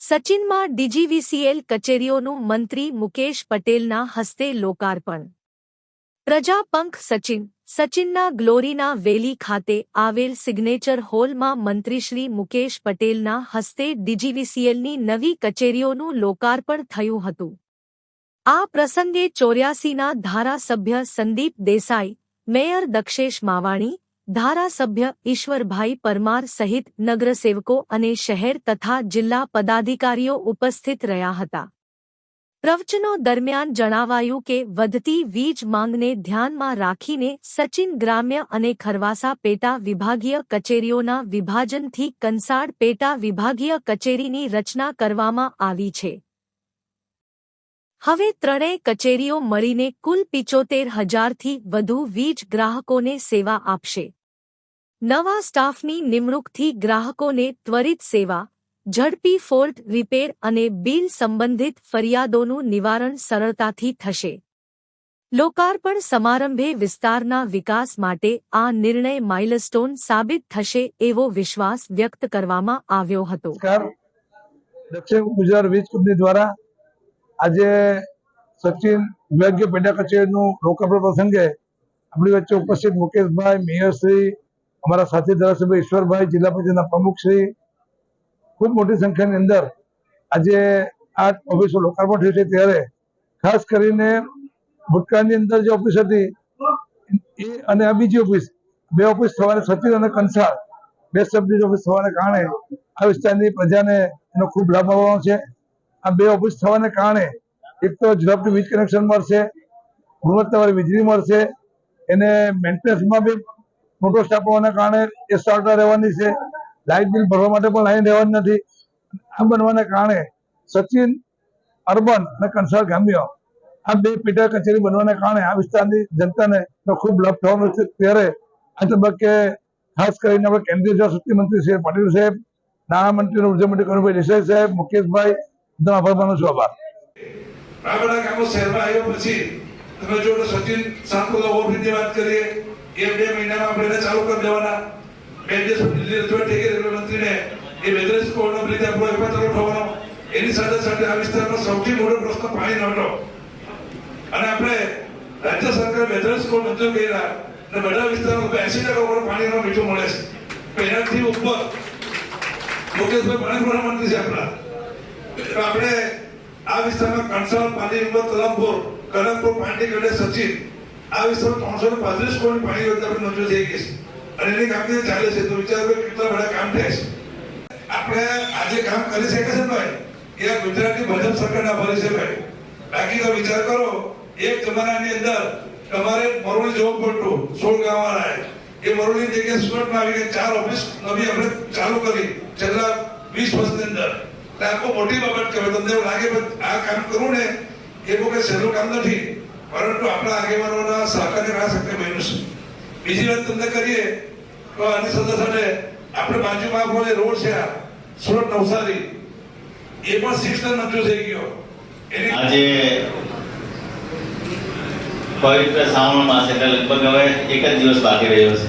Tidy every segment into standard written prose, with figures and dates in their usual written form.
સચિનમાં DGVCL કચેરીઓનું મંત્રી મુકેશ પટેલના હસ્તે લોકાર્પણ। પ્રજાપંખ સચિનના ગ્લોરીના વેલી ખાતે આવેલ સિગ્નેચર હોલમાં મંત્રીશ્રી મુકેશ પટેલના હસ્તે ડીજીવીસીએલની નવી કચેરીઓનું લોકાર્પણ થયું હતું। આ પ્રસંગે 84ના ધારાસભ્ય સંદીપ દેસાઈ, મેયર દક્ષેશ માવાણી, ધારાસભ્ય ઈશ્વરભાઈ પરમાર સહિત નગરસેવકો અને શહેર તથા જિલ્લા પદાધિકારીઓ ઉપસ્થિત રહ્યા હતા। પ્રવચનો દરમિયાન જણાવાયું કે વધતી વીજ માંગને ધ્યાનમાં રાખીને સચિન ગ્રામ્ય અને ખરવાસા પેટા વિભાગીય કચેરીઓના વિભાજનથી કંસાડ પેટા વિભાગીય કચેરીની રચના કરવામાં આવી છે। હવે ત્રણેય કચેરીઓ મળીને કુલ 75,000થી વધુ વીજ ગ્રાહકોને સેવા આપશે। નવા સ્ટાફની નિમણૂકથી ગ્રાહકોને ત્વરિત સેવા, ઝડપી ફોલ્ટ રિપેર અને બિલ સંબંધિત ફરિયાદોનું નિવારણ સરળતાથી થશે। લોકાર્પણ સમારંભે વિસ્તારના વિકાસ માટે આ નિર્ણય માઇલસ્ટોન સાબિત થશે એવો વિશ્વાસ વ્યક્ત કરવામાં આવ્યો હતો। દક્ષિણ ગુજરાત વીજ કંપની દ્વારા આજે સચિન વિભાગીય પેટા કચેરીનું લોકાર્પણ પ્રસંગે આપણી વચ્ચે ઉપસ્થિત મુકેશભાઈ, મેયરશ્રી, અમારા સાથી ધારાસભ્ય ઈશ્વરભાઈ, જિલ્લા પંચાયતના પ્રમુખશ્રી, ખૂબ મોટી સંખ્યાની અંદર આજે આ ઓફિસનું લોકાર્પણ થયું છે। ત્યારે ખાસ કરીને ભૂતકાળની અંદર જે ઓફિસ હતી એ અને આ બીજી ઓફિસ, બે ઓફિસ થવાને સચિન અને કંસાળ બે સબ ઓફિસ થવાને કારણે આ વિસ્તારની પ્રજાને એનો ખૂબ લાભ મળવાનો છે। આ બે ઓફિસ થવાને કારણે એક તો ઝડપથી વીજ કનેક્શન મળશે, ગુણવત્તાવાળી વીજળી મળશે, એને મેન્ટેનન્સમાં બી મોટો સ્ટાફ હોવાને કારણે એ સરળતા રહેવાની છે। લાઇટ બિલ ભરવા માટે પણ લાઈન રહેવાની નથી। આમ બનવાને કારણે સચિન અર્બન અને કંસાળ ગ્રામ્ય આ બે પેટા કચેરી બનવાને કારણે આ વિસ્તારની જનતાને ખૂબ લાભ થવાનો છે। ત્યારે આ તબક્કે ખાસ કરીને આપણે કેન્દ્રીય જળશક્તિ મંત્રી શ્રી પાટીલ સાહેબ, નાણામંત્રી અને ઉર્જા મંત્રી કનુભાઈ દેસાઈ સાહેબ, મુકેશભાઈ, એકદમ આભાર માનું છું। આભાર। આ બધા કામો શહેરમાં આવ્યા પછી તમે જો સચિન સાંકુલા ઓફિસની વાત કરીએ, એ 2 મહિનામાં આપણે એને ચાલુ કરી દેવાના। 2 દિવસ દિલ્હી રજૂઆત થઈ ગઈ રેલવે મંત્રીને, એ 42 કરોડનો બ્રિજ આપણો એકવાર ચાલુ થવાનો। એની સાથે સાથે આ વિસ્તારમાં સૌથી મોટો પ્રશ્ન પાણીનો હતો અને આપણે રાજ્ય સરકારે 42 કરોડ મંજૂર કર્યા અને બધા વિસ્તારમાં 80% પાણીનો મીઠું મળે છે। એનાથી ઉપર મુકેશભાઈ પાણી પુરવઠા મંત્રી છે આપણા, તો આપણે આ વિસ્તારમાં કંસાળ, પાલીનગર, તલમપુર, કનકપુર, પાંડીગઢ, સચિન આ વિસ્તારમાં 335 કરોડ પાણી યોજના આપણે મંજૂર થઈ ગઈ છે અને એની કામગીરી ચાલે છે। તો વિચાર કરો કેટલા બધા કામ થાય છે। આપણે આજે કામ કરી શકે છે ભાઈ, એ આ ગુજરાતની ભાજપ સરકારના ભરે છે ભાઈ। બાકી તો વિચાર કરો, એક જમાનાની અંદર તમારે મરોડી જવું પડતું, 16 ગામ વાળા એ મરોડી જગ્યાએ સુરતમાં આવી ગઈ 4 ઓફિસ નવી આપણે ચાલુ કરી છેલ્લા 20 વર્ષની અંદર। આખો મોટી બાબત કહેવાય। તમને એવું લાગે આ કામ કરવું ને એ બહુ કઈ સહેલું કામ નથી, પરંતુ આપણા આગેવાનોના સહકારને આ શક્ય બન્યું છે। બીજી વાત તમને કરીએ તો આની સાથે સાથે આપણે બાજુમાં આપણો રોડ છે સુરત નવસારી, એ પણ 6 ટન મંજૂર થઈ ગયો। આજે પવિત્ર શ્રાવણ માસ એટલે લગભગ હવે એક જ દિવસ બાકી રહ્યો છે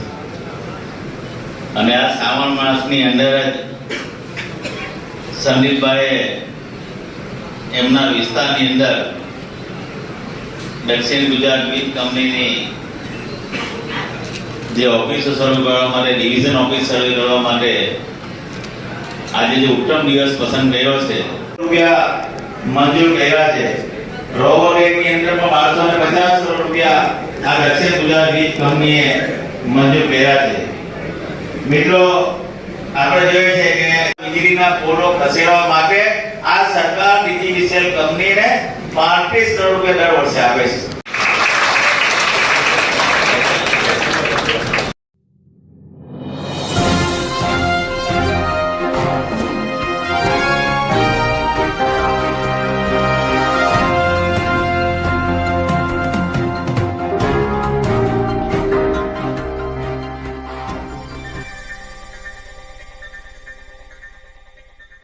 અને આ શ્રાવણ માસની અંદર જ સંદીપભાઈએ એમના વિસ્તારની અંદર દક્ષિણ ગુજરાત વીજ કંપનીની જે ઓફિસો શરૂ કરવા માટે, ડિવિઝન ઓફિસ શરૂ કરવા માટે આજે જે ઉત્તમ દિવસ પસંદ કર્યો છે, રૂપિયા મંજૂર કર્યા છે। રોવર ની અંદર પણ 1250 કરોડ રૂપિયા આ દક્ષિણ ગુજરાત વીજ કંપનીએ મંજૂર કર્યા છે। મિત્રો, આપણે જોઈએ છે કે વીજળીના પોલો ખસેડવા માટે આ સરકાર ડીજીવીસીએલ કંપનીને 35 કરોડ રૂપિયા દર વર્ષે આપે છે।